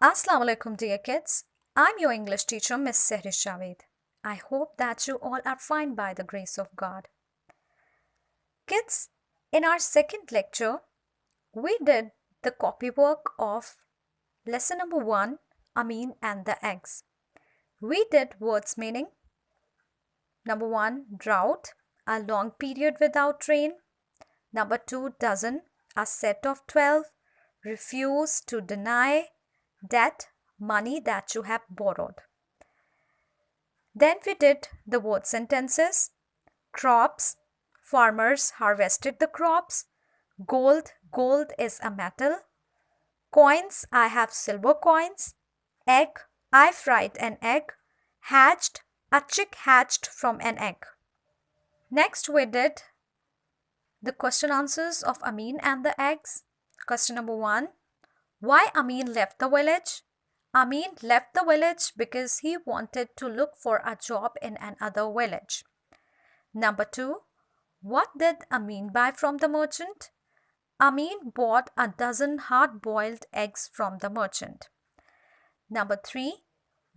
Assalamu alaikum, dear kids. I'm your English teacher, Miss Sehrish Javed. I hope that you all are fine by the grace of God. Kids, in our second lecture, we did the copywork of lesson number 1, Amin and the eggs. We did words meaning. Number 1, drought, a long period without rain. Number 2, dozen, a set of 12. Refuse, to deny. Debt, money that you have borrowed. Then we did the word sentences. Crops, farmers harvested the crops. Gold, gold is a metal. Coins, I have silver coins. Egg, I fried an egg. Hatched, a chick hatched from an egg. Next we did the question answers of Amin and the eggs. Question number 1. Why Amin left the village? Amin left the village because he wanted to look for a job in another village. Number 2. What did Amin buy from the merchant? Amin bought a dozen hard-boiled eggs from the merchant. Number 3.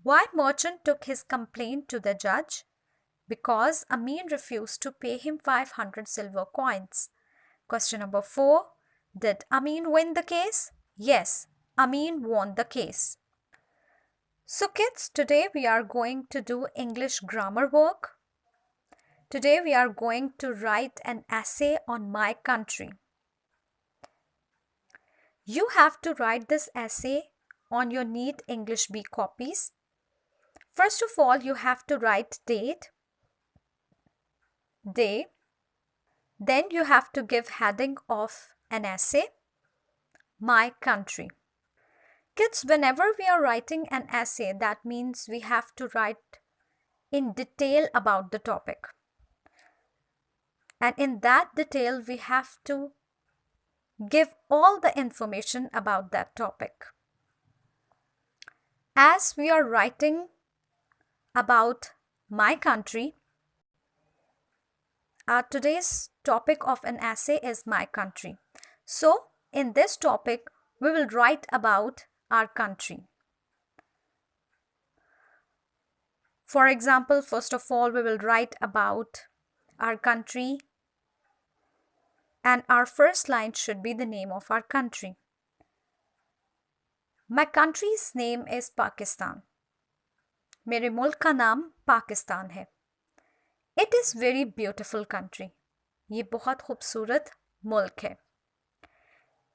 Why merchant took his complaint to the judge? Because Amin refused to pay him 500 silver coins. Question number 4. Did Amin win the case? Yes, Amin won the case. So kids, today we are going to do English grammar work. Today we are going to write an essay on my country. You have to write this essay on your neat English B copies. First of all, you have to write date, day. Then you have to give heading of an essay, my country. Kids, whenever we are writing an essay, that means we have to write in detail about the topic. And in that detail, we have to give all the information about that topic. As we are writing about my country, today's topic of an essay is my country. So, in this topic, we will write about our country. For example, first of all, we will write about our country, and our first line should be the name of our country. My country's name is Pakistan. मेरे मुल्क का नाम पाकिस्तान है. It is very beautiful country. ये बहुत खूबसूरत मुल्क है.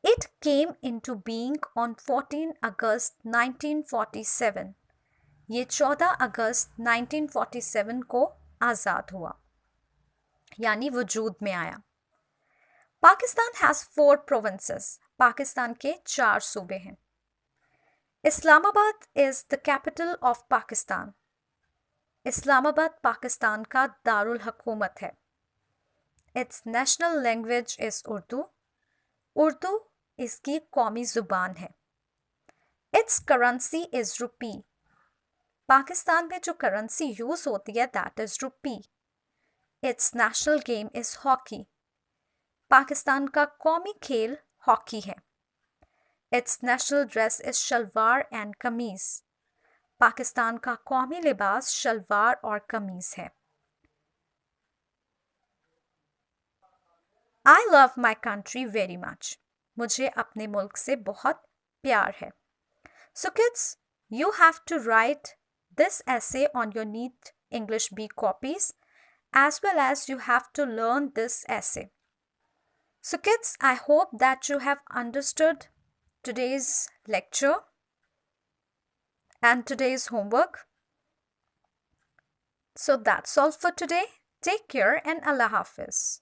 It came into being on 14 August 1947. ये 14 अगस्त 1947 को आज़ाद हुआ, यानी वजूद में आया. Pakistan has 4 provinces. पाकिस्तान के 4 सूबे हैं. Islamabad is the capital of Pakistan. Islamabad Pakistan का दारुल हुकूमत है. Its national language is Urdu. Urdu इसकी कौमी ज़ुबान है. Its currency is rupee. Pakistan में जो करेंसी यूज़ होती है that is rupee. Its national game is hockey. Pakistan का कौमी खेल हॉकी है. Its national dress is salwar and कमीज. पाकिस्तान का कौमी लिबास शलवार और कमीज है. I love my country very much. मुझे अपने मुल्क से बहुत प्यार है. So kids, you have to write this essay on your neat English B copies, as well as you have to learn this essay. So kids, I hope that you have understood today's lecture and today's homework. So that's all for today. Take care and Allah Hafiz.